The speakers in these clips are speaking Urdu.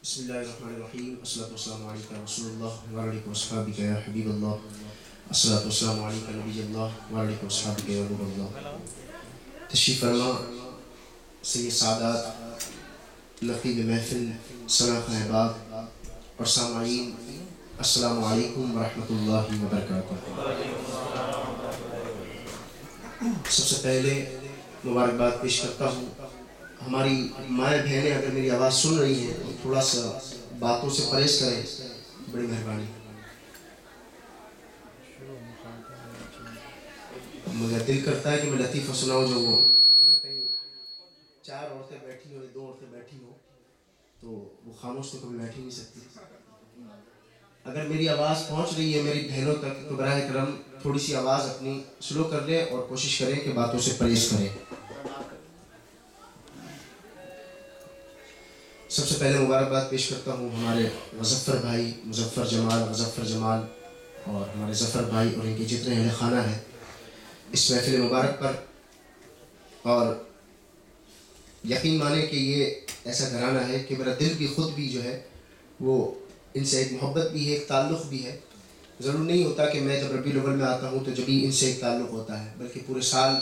بسم الله الرحمن الرحیم الصلاۃ والسلام علیکم رسول اللہ وعلیکم اصحابک یا حبیب اللہ الصلاۃ والسلام علیکم نبی اللہ وعلیکم اصحابک یا نور اللہ. تشریف فرما سید سعادات نقیب محفل ثنا احباب اور سامعین، السلام علیکم ورحمۃ اللہ وبرکاتہ. سب سے پہلے مبارکباد پیش کرتا ہوں. ہماری مائیں بہنیں اگر میری آواز سن رہی ہیں تو تھوڑا سا باتوں سے پرہیز کریں، بڑی مہربانی. مجھے دل کرتا ہے کہ میں لطیفہ سناؤں جو وہ کہیں چار عورتیں بیٹھی ہوں یا دو عورتیں بیٹھی ہوں تو وہ خاموش تو کبھی بیٹھ ہی نہیں سکتی. اگر میری آواز پہنچ رہی ہے میری بہنوں تک تو براہ کرم تھوڑی سی آواز اپنی سلو کر لیں اور کوشش کریں کہ باتوں سے پرہیز کریں. سب سے پہلے مبارکباد پیش کرتا ہوں ہمارے مظفر بھائی مظفر جمال اور ہمارے ظفر بھائی اور ان کے جتنے اہل خانہ ہیں اس محفل مبارک پر. اور یقین مانیں کہ یہ ایسا گھرانہ ہے کہ میرا دل بھی خود بھی جو ہے وہ ان سے ایک محبت بھی ہے، ایک تعلق بھی ہے. ضرور نہیں ہوتا کہ میں جب ربیع الاول میں آتا ہوں تو جبھی ان سے ایک تعلق ہوتا ہے، بلکہ پورے سال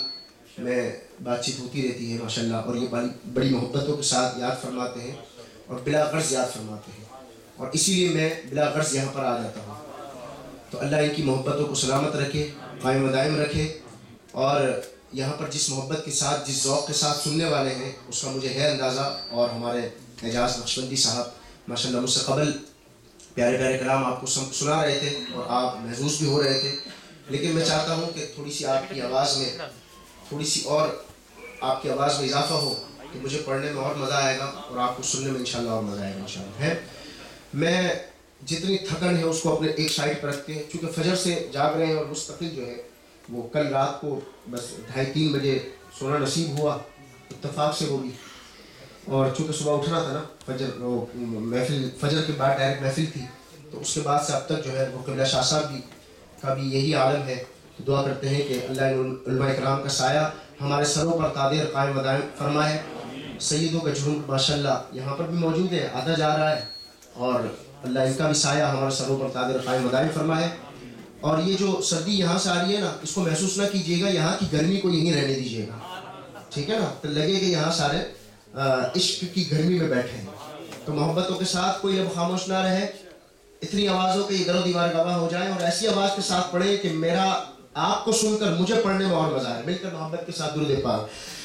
میں بات چیت ہوتی رہتی ہے ماشاءاللہ. اور یہ بڑی محبتوں کے ساتھ یاد فرماتے ہیں اور بلا غرض یاد فرماتے ہیں، اور اسی لیے میں بلا غرض یہاں پر آ جاتا ہوں. تو اللہ ان کی محبتوں کو سلامت رکھے، قائم و دائم رکھے. اور یہاں پر جس محبت کے ساتھ جس ذوق کے ساتھ سننے والے ہیں اس کا مجھے ہے اندازہ. اور ہمارے اعجاز نقشبندی صاحب ماشاءاللہ مجھ سے قبل پیارے پیارے کلام آپ کو سنا رہے تھے اور آپ محظوظ بھی ہو رہے تھے. لیکن میں چاہتا ہوں کہ تھوڑی سی آپ کی آواز میں اضافہ ہو کہ مجھے پڑھنے میں اور مزہ آئے گا اور آپ کو سننے میں انشاءاللہ اور مزہ آئے گا انشاءاللہ. میں جتنی تھکن ہے اس کو اپنے ایک سائڈ پر رکھتے ہیں، چونکہ فجر سے جاگ رہے ہیں اور مستقل جو ہے وہ کل رات کو بس 2:30-3 بجے سونا نصیب ہوا اتفاق سے وہ بھی. اور چونکہ صبح اٹھنا تھا نا فجر کے بعد ڈائریکٹ محفل تھی، تو اس کے بعد سے اب تک جو ہے وہ قبلہ شاہ صاحب کا بھی یہی عالم ہے. دعا کرتے ہیں کہ اللہ علماء کرام کا سایہ ہمارے سروں پر قادر قائم و دائم فرمائے. سیدوں کا جھنڈ ماشاءاللہ یہاں پر بھی موجود ہے، آتا جا رہا ہے، اور اللہ ان کا بھی سایہ ہمارے سروں پر قادر قائم و دائم فرمائے. اور یہ جو سردی یہاں سے آ رہی ہے نا اس کو محسوس نہ کیجیے گا، یہاں کی گرمی کو یہیں رہنے دیجیے گا، ٹھیک ہے نا. تو لگے کہ یہاں سارے عشق کی گرمی میں بیٹھے ہیں. تو محبتوں کے ساتھ کوئی لب خاموش نہ رہے، اتنی آوازوں کے در و دیوار گواہ ہو جائیں، اور ایسی آواز کے ساتھ پڑھیں کہ میرا آپ کو سن کر مجھے پڑھنے میں اور مزہ آئے. مل کر محبت کے ساتھ درود پاک.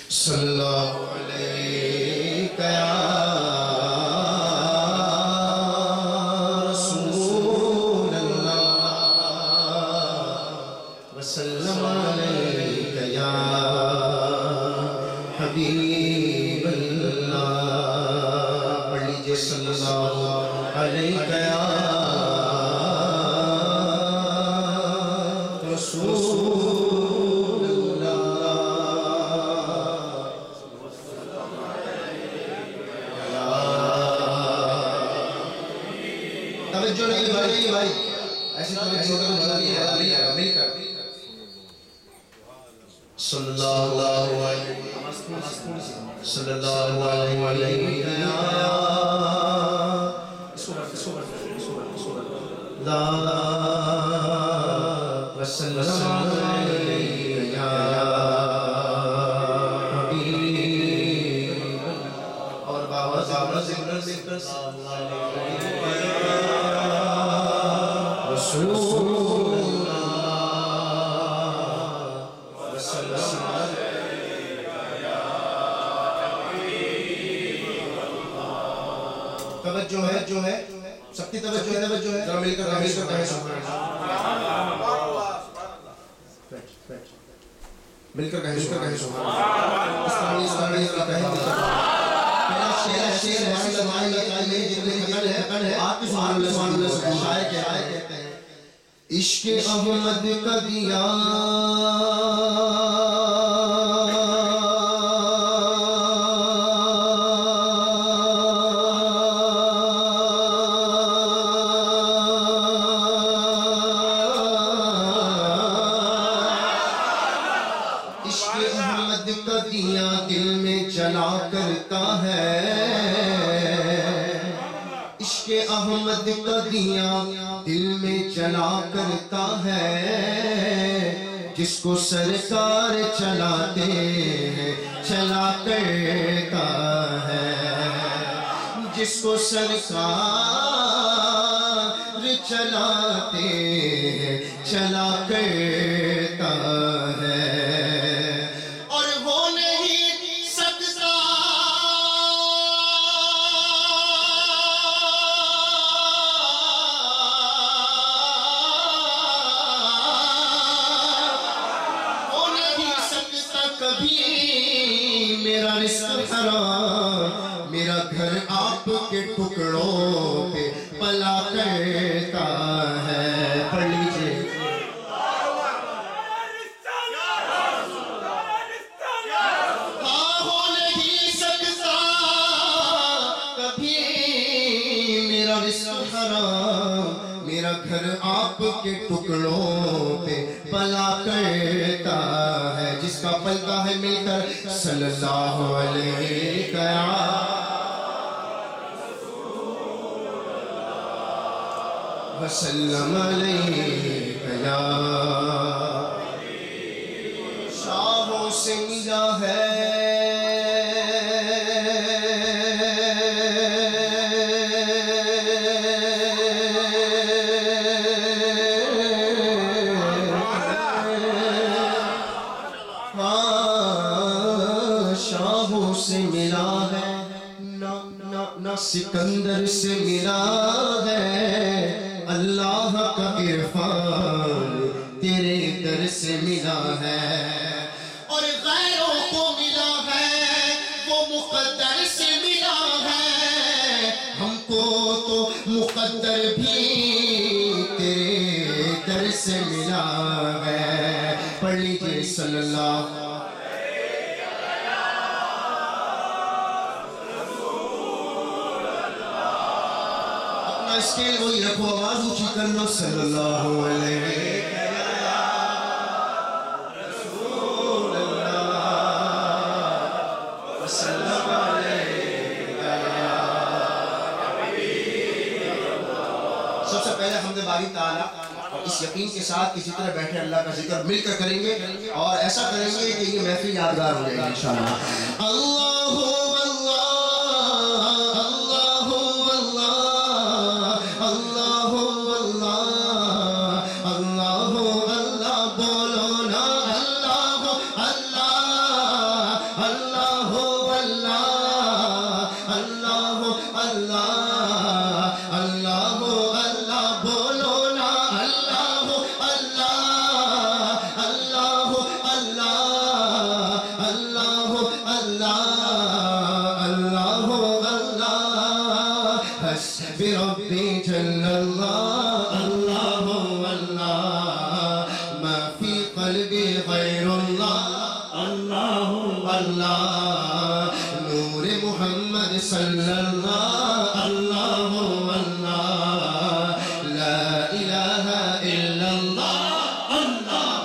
صلی اللہ علیہ رسول اللہ وسلم علیک یا حبیب اللہ. پڑھ لیجئے صلی اللہ علیہ یا رسول اللہ. توجہ نہیں بھائی، ایسی توجہ نہیں ہے. مل کر صلی اللہ علیہ اور بابا ذکر رسول توجہ ہے سب کی توجہ ہے. ذرا مل کر کہیں سبحان اللہ. مل کر کہیں سبحان اللہ. اس طرح کہیں پہلا شعر ہماری لگائیے جتنے تھکن ہے آپ کی سبحان اللہ شاعر کہتے ہیں عشق احمد کا دیا دل میں جلا کرتا ہے عشق احمد کا دیا دل میں جلا کرتا ہے، جس کو سرکار چلاتے ہیں چلا کرتا ہے، جس کو سرکار چلاتے ہیں چلا کرتا ہے، اور وہ نہیں سکتا کبھی میرا رزق حرام، میرا گھر آپ کے ٹکڑوں پہ پلا کرتا ہے۔ پڑھ لیجئے ہاں ہو نہیں سکتا کبھی میرا رزق حرام، میرا گھر آپ کے ٹکڑوں پہ پلا کرتا ہے، جس کا پلتا ہے مل کر صلی اللہ علیہ وسلم علیہ یا شاہوں سے ملا ہے سے ملا ہے، نہ سکندر سے ملا ہے، اللہ کا عرفان تیرے در سے ملا ہے، اور غیروں کو ملا ہے وہ مقدر سے ملا ہے، ہم کو تو مقدر بھی تیرے در سے ملا ہے۔ پڑھ لیجئے صلی اللہ اسکیل وہی رکھو، آواز اونچی کر لو، صلی اللہ علیہ رسول اللہ وسلم علیہ۔ سب سے پہلے حمد باری تعالیٰ، اور اس یقین کے ساتھ کسی طرح بیٹھے اللہ کا ذکر مل کر کریں گے، اور ایسا کریں گے کہ یہ محفل یادگار ہو جائے گی انشاءاللہ۔ بربی جل اللہ اللہ اللہ، ما فی قلبی غیر اللہ اللہ اللہ، نور محمد صلی اللہ اللہ اللہ، لا الہ الا اللہ اللہ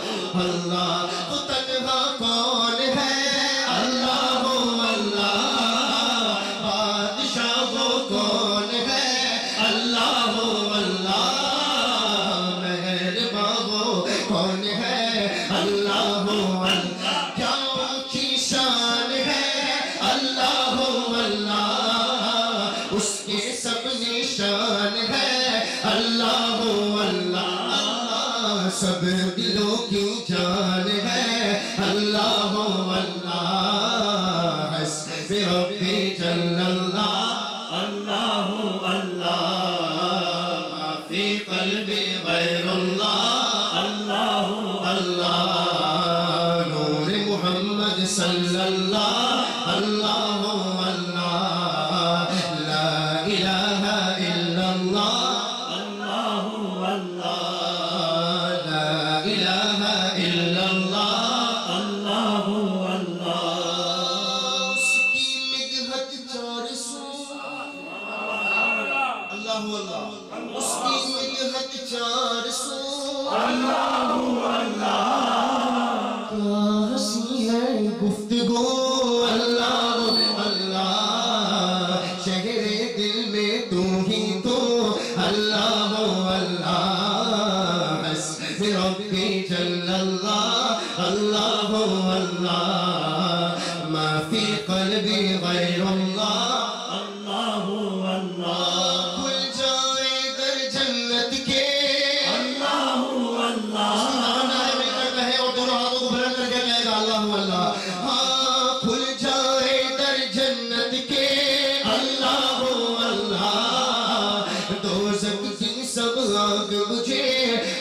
اللہ، وہ تنہا کون ہے اللہ اللہ، بادشاہ وہ کون ہے اللہ اللہ، مہرباں وہ کون ہے اللہ اللہ، کیا اونچی شان ہے اللہ اللہ، اس کے سب نشان ہے اللہ اللہ، سب دلوں کی جان ہے اللہ اللہ، حسب ربی جل اللہ اللہ اللہ، ما فی قلبی غیر اللہ اللہ اللہ، نور محمد صلی اللہ اللہ اللہ، لا الہ الا اللہ اللہ اللہ، لا الہ الا اللہ اللہ اللہ، اس کی مدحت 400 اللہ اللہ، اس کی مدحت 400 اللہ اللہ، کیا ہنسی ہے گفتگو اللہ اللہ، شہر دل میں تو ہی اللہ اللہ دوزخ کی سب آگ بجھے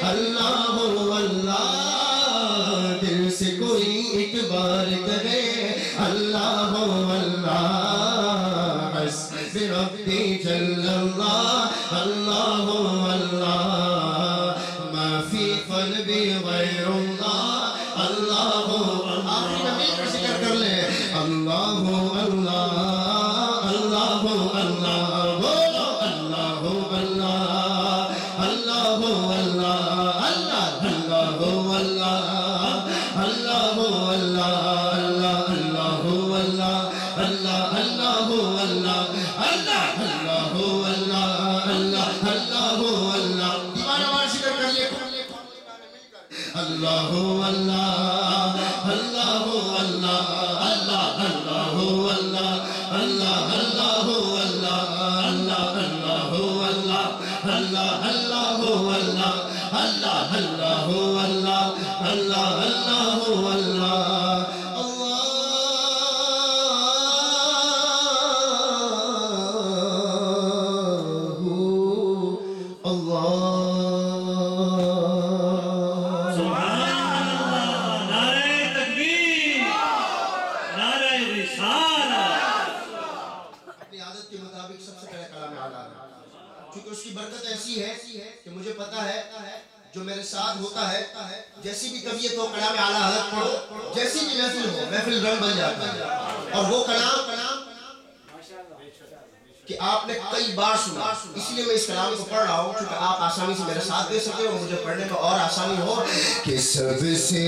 اللہ اللہ دل سے کوئی ایک بار کہے اللہ اللہ حسب ربی جل اللہ اللہ اللہ ما فی قلبی غیر اللہ اللہ آخری نبی کا ذکر کر لیں اللہ اللہ اللہ اللہ بولو اللہ اللہ اللہ اللہ اللہ اللہ اللہ اللہ اللہ اللہ اللہ دیوانہ وار ذکر کر لے اللہ اللہ اللہ اللہ اللہ اللہ اللہ اللہ اللہ اللہ اللہ اللہ اللہ اس کی برکت ایسی ہے کہ مجھے پتا ہے جو میرے ساتھ ہوتا ہے جیسی بھی طبیعت ہو کلام اعلیٰ حضرت پڑھو جیسی بھی محفل ہو محفل رنگ بن جاتا ہے اور وہ کلام کہ آپ نے کئی بار سنا اس لیے میں اس کلام کو پڑھ رہا ہوں کیونکہ آپ آسانی سے میرے ساتھ دے سکتے اور مجھے پڑھنے میں اور آسانی ہو کہ سب سے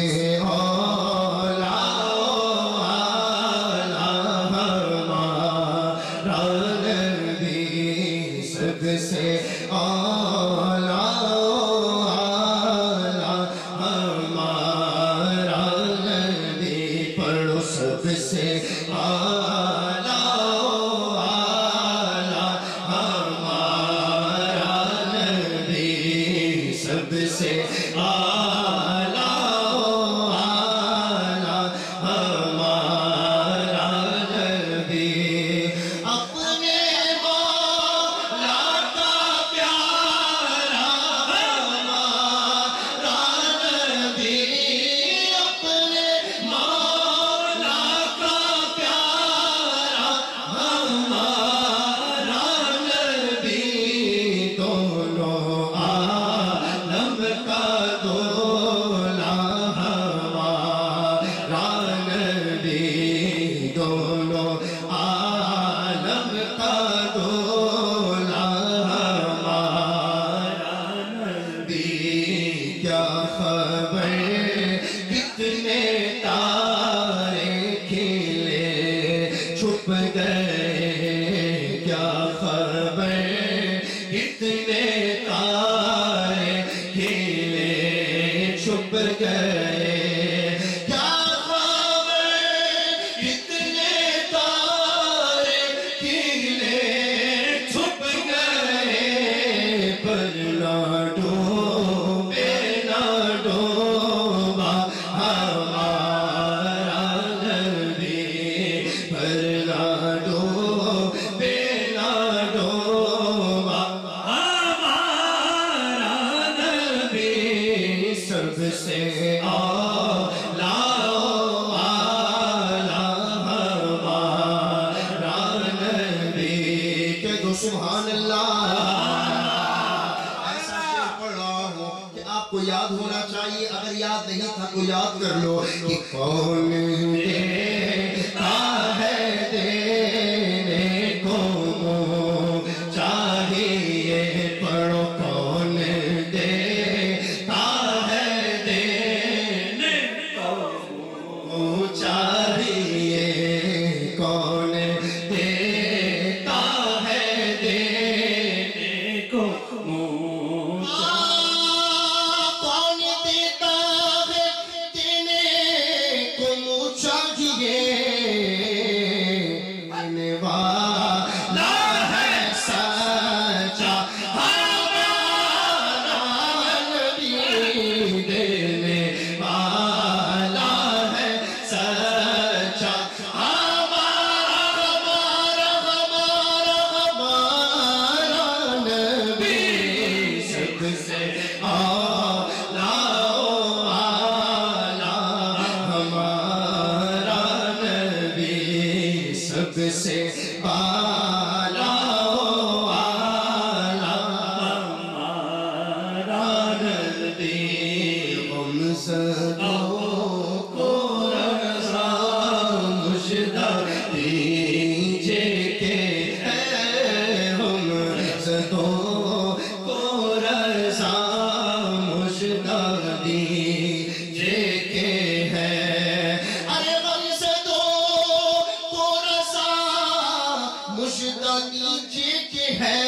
سبحان اللہ ایسا شعر پڑھ رہا ہوں کہ آپ کو یاد ہونا چاہیے اگر یاد نہیں تھا تو یاد کر لو کہ کون دیتا ہے دینے کو چاہیے پڑھو کون دیتا ہے دینے کو چاہیے کون سودا دیجیے کہ ہے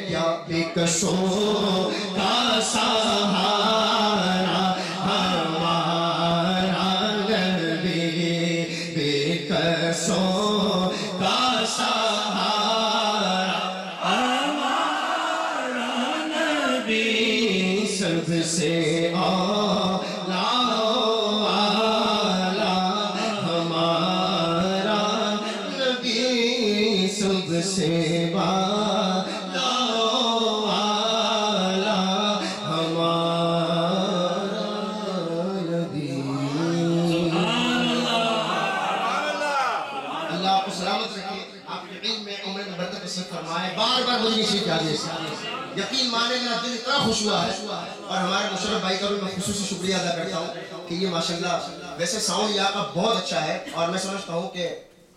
کیا بے کسوں کا سہارا ہمارا نبی، بے کسوں کا سہارا ہمارا نبی، سب سے سے بالا والا ہمارا نبی۔ اللہ آپ کو سلامت رکھے، آپ کے علم میں عمر میں برکت نصیب فرمائے۔ بار بار مجھے نصیب کیجیے، یقین مانے میرا دل اتنا خوش ہوا ہے، اور ہمارے مشرف بھائی کا بھی میں خصوصی شکریہ ادا کرتا ہوں کہ یہ ماشاءاللہ ویسے ساؤنڈ یہاں کا بہت اچھا ہے، اور میں سمجھتا ہوں کہ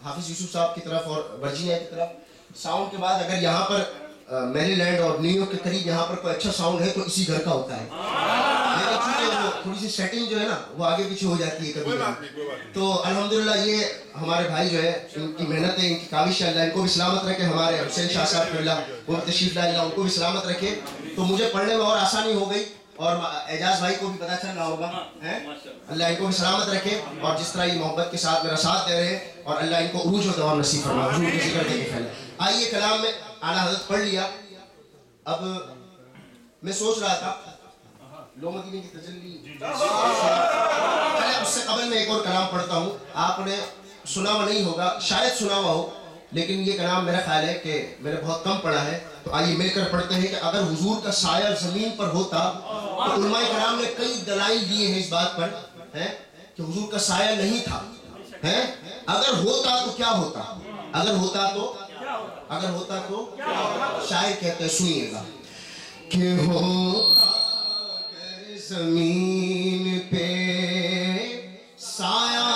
حافظ یوسف صاحب کی طرف اور ورجینیا کی طرف ساؤنڈ کے بعد اگر یہاں پر میری لینڈ اور نیو یارک کے قریب یہاں پر کوئی اچھا ساؤنڈ ہے تو اسی گھر کا ہوتا ہے، لیکن چونکہ وہ تھوڑی سی سیٹنگ جو ہے نا وہ آگے پیچھے ہو جاتی ہے کبھی، تو الحمدللہ یہ ہمارے بھائی جو ہے ان کی محنتیں، ان کی کاوش اللہ ان کو بھی سلامت رکھے، ہمارے حسین شاہ صاحب اللہ وہ تشریف لائے اللہ ان کو بھی سلامت رکھے، تو مجھے پڑھنے میں اور آسانی ہو گئی، اور اعجاز بھائی کو بھی پتہ چل رہا ہوگا، اللہ ان کو بھی سلامت رکھے، اور جس طرح یہ محبت کے ساتھ میرا ساتھ دے رہے ہیں، اور اللہ ان کو عروج و دوام نصیب فرمائے، حضور کے ذکر دے کے پھیلے۔ آئیے کلام میں اعلیٰ حضرت پڑھ لیا، اب میں سوچ رہا تھا لو مدینے کی تجلی، اس سے قبل میں ایک اور کلام پڑھتا ہوں، آپ نے سنا ہوا نہیں ہوگا، شاید سنا ہوا ہو، لیکن یہ کلام میرا خیال ہے کہ میں نے بہت کم پڑھا ہے، تو آئیے مل کر پڑھتے ہیں کہ اگر حضور کا سایہ زمین پر ہوتا، تو علماء کرام نے کئی دلائل دیے ہیں اس بات پر کہ حضور کا سایہ نہیں تھا، اگر ہوتا تو کیا ہوتا، اگر ہوتا تو شاعر کہتے ہیں، سنیے گا کہ ہوتا اگر زمین پہ سایہ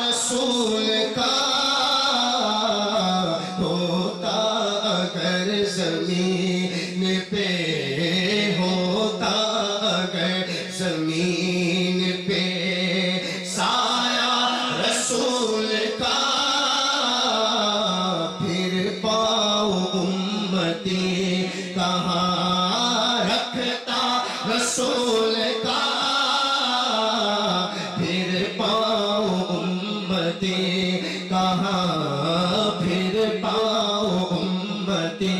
رسول کا، ہوتا اگر زمین پہ، ہوتا اگر زمین پہ سایہ رسول کا، پھر پاؤں امتی کہاں رکھتا رسول کا، پھر پاؤں امتی کہاں، پھر پاؤں امتی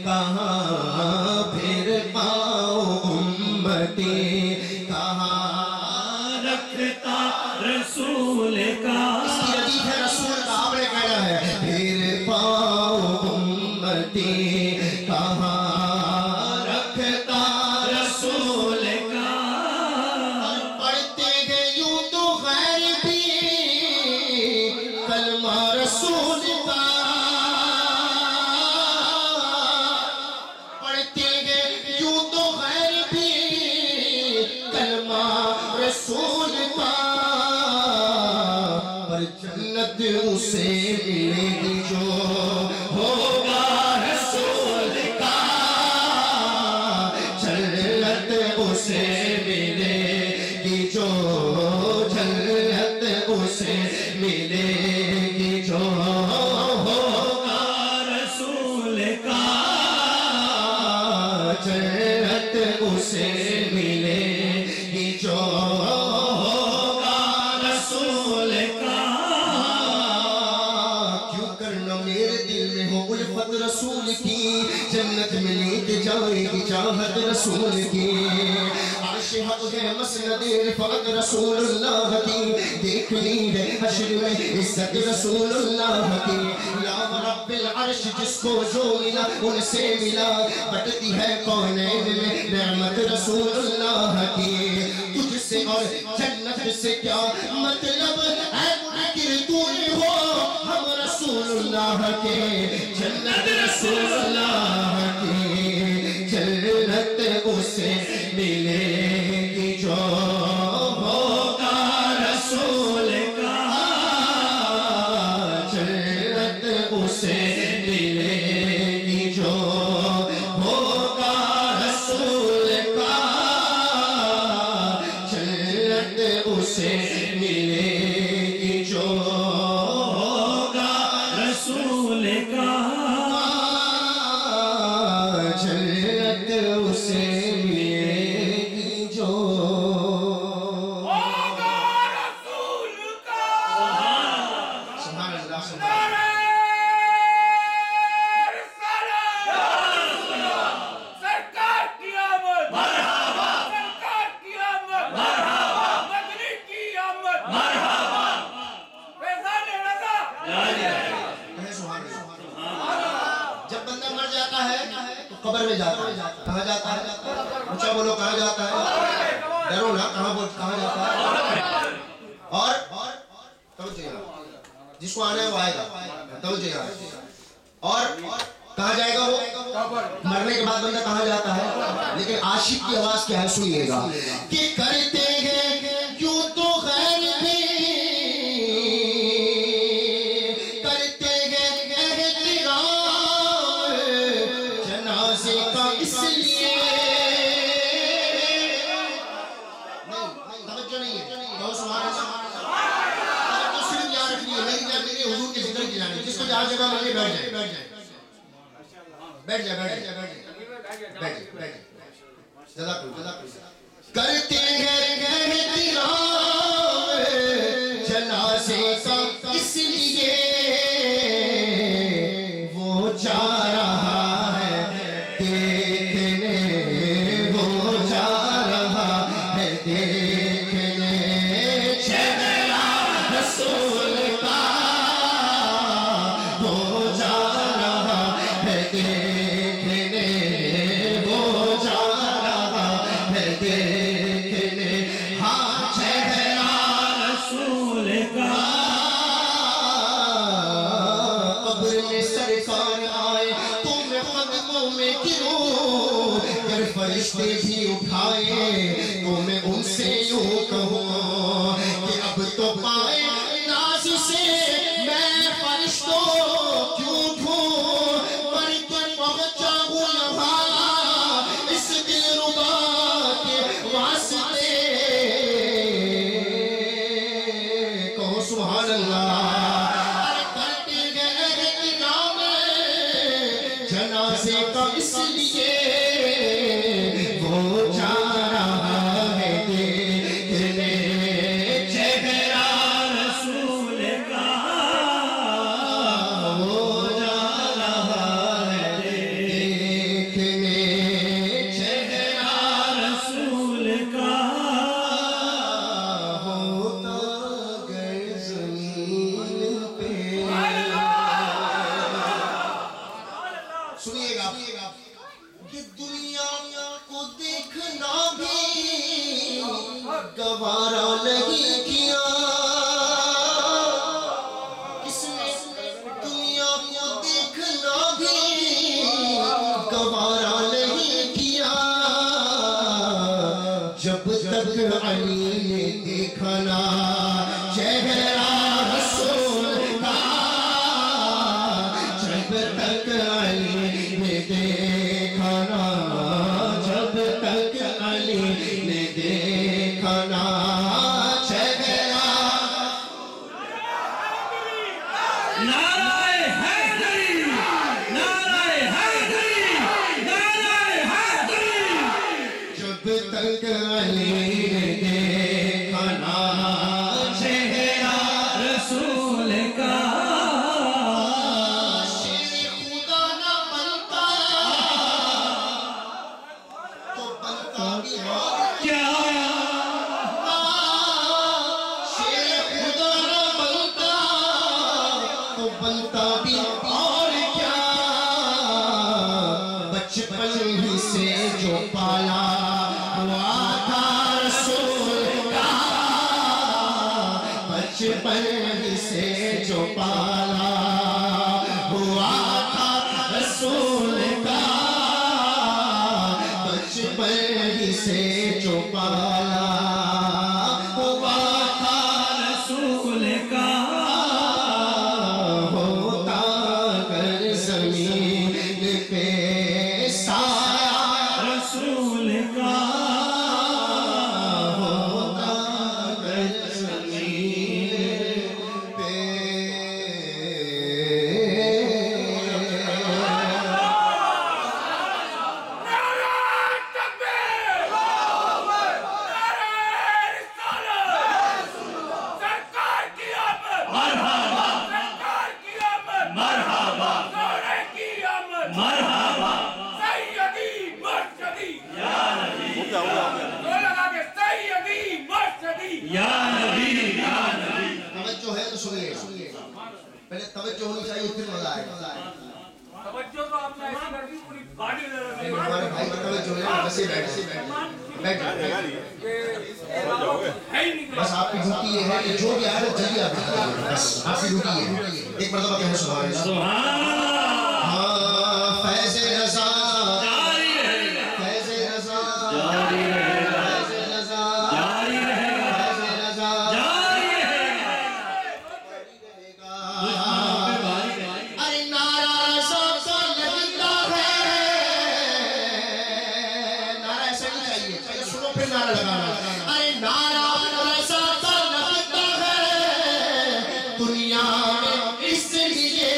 کہاں، پھر پاؤں امتی کہاں رکھتا رسول کا، اس کی ردیف ہے رسول کا، آپ نے کہنا ہے پھر پاؤں امتی کہاں رکھتا رسول کا، پڑھتے ہیں یوں تو غیر بھی کلمہ رسول کا، پڑھتے ہیں یوں تو غیر بھی کلمہ رسول کا، پر جنت اسے ملے گی جو ہوگا رسول کا، جنت اسے ملے گی جو، جنت اسے ملے گی جو ہوگا رسول کا، جنت اسے ملے گی جو ہوگا رسول کا، کیوں کرنا میرے دل میں ہو الفت رسول کی، جنت میں لے کے جائے گی چاہت رسول کی، عرش حق ہے مسند رفعت رسول اللہ کی، دیکھنی ہے حشر میں عزت رسول اللہ کی، یا رب العرش جس کو جو ملا ان سے ملا، بٹتی ہے کونین میں نعمت رسول اللہ کی، تجھ سے اور جنت سے کیا مطلب ہے منکر تو ہو، ہم رسول اللہ کے، جنت رسول اللہ کی، جنت اسے ملے گی جو ہوگا رسول کا، جنت اسے ملے گی جو ہوگا رسول کا، جنت اسے ملے گی جو ہوگا رسول کا، قبر میں جاتا ہے. کہاں جاتا ہے؟ اونچا بولو کہاں جاتا ہے؟ ڈرو نا, کہاں جاتا ہے؟ اور توجہ جس کو آنا ہے وہ آئے گا. توجہ اور کہاں جائے گا وہ؟ مرنے کے بعد بندہ کہاں جاتا ہے؟ لیکن عاشق کی آواز کیا ہے سنیے گا کہ کرتے ہیں کیوں تو غیر بھی کرتے ہیں احترام جنازے کا اس لیے. توجہ نہیں ہے, بہت سبحان اللہ. تو صرف یاد رکھنی ہے میری جان میرے حضور کے ذکر کی جانی. جس کو جہاں جگہ ملے بیٹھ جائے بیٹھ جائے. جزاک اللہ. کرتے ہیں احترام جنازے کا اس لیے وہ جا رہا ہے دیکھنے, وہ جا رہا ہے دیکھنے چہرہ رسول کا, وہ جا رہا ہے دیکھنے, وہ جا رہا ہے دیکھنے ہاں چہرہ رسول کا. قبر میں سرکار آئے تو میں قدموں میں گروں, اگر فرشتے بھی اٹھائے تو میں ان سے یوں کہوں کہ اب تو پائے ناز سے میں فرشتوں کیوں ڈھوں, مر کے پہنچا ہوں یہاں اس دلربا کے واسطے. کہو سبحان اللہ. جنازے کا اس لیے وہ جا رہا ہے دیکھنے چہرہ رسول کا, وہ جا رہا ہے دیکھنے چہرہ رسول کا. ہوتا گر زمین پہ سنیے گا کہ دنیا کو دیکھنا بھی گوارا نہیں کیا. کس نے دنیا کو دیکھنا بھی گوارا نہیں کیا. جب تک علی نے دیکھا نا چہرہ رسول کا, جب تک علی نے دیکھا نا, جب تک علی نے دیکھا نا چہرہ. نعرہ حیدری, نعرہ حیدری, نعرہ حیدری. جب تک علی نے دیکھا نا چہرہ رسول کا, شیر خدا نہ بنتا تو بنتا بھی اور کیا شیر خدا نہ بنتا تو بنتا بھی اور کیا. بچپن ہی سے جو پالا ہوا تھا رسول کا, بچپن ہی سے جو پالا ہوا تھا رسول کا, بچپن ہی سے جو پالا ہوا تھا رسول کا, ہوتا گر زمین پہ سایہ رسول کا, ہوتا گر زمین پہ. یا نبی, یا نبی. توجہ ہے تو سنیے گا, پہلے توجہ ہونی چاہیے پھر مزہ آئے گا. توجہ تو آپ نے ایسی کر دی پوری گاڑی جو ہے بس یہ بیٹھ بس آپ کی ڈیوٹی یہ ہے کہ جو بھی آئے جلدی آپ بتائیے بس آپ کی ڈیوٹی یہ ہے ایک مرتبہ کہیں سبحان اللہ ہاں فیض رضا جاری رہے گا فیض رضا جاری رہے گا فیض رضا جاری رہے گا فیض رضا جاری رہے گا دشمنوں پہ بھاری رہے گا ارے نعرہ سب سے لگتا ہے نعرہ ایسا نہیں چاہیے سنو پھر نعرہ لگانا ارے نعرہ ایسا تو لگتا ہے دنیا میں اس لیے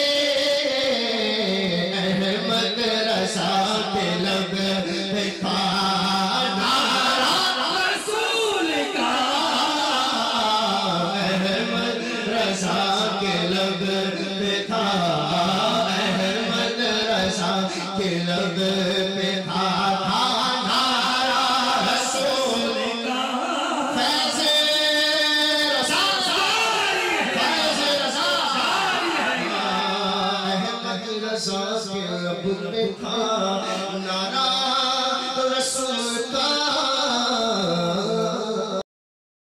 احمد رضا کے لب پہ تھا نعرہ رسول کا احمد رضا کے لب پہ تھا احمد رضا کے لب پہ تھا نعرہ رسول کا فیض رضا فیض رضا احمد رضا کے لب پہ تھا نعرہ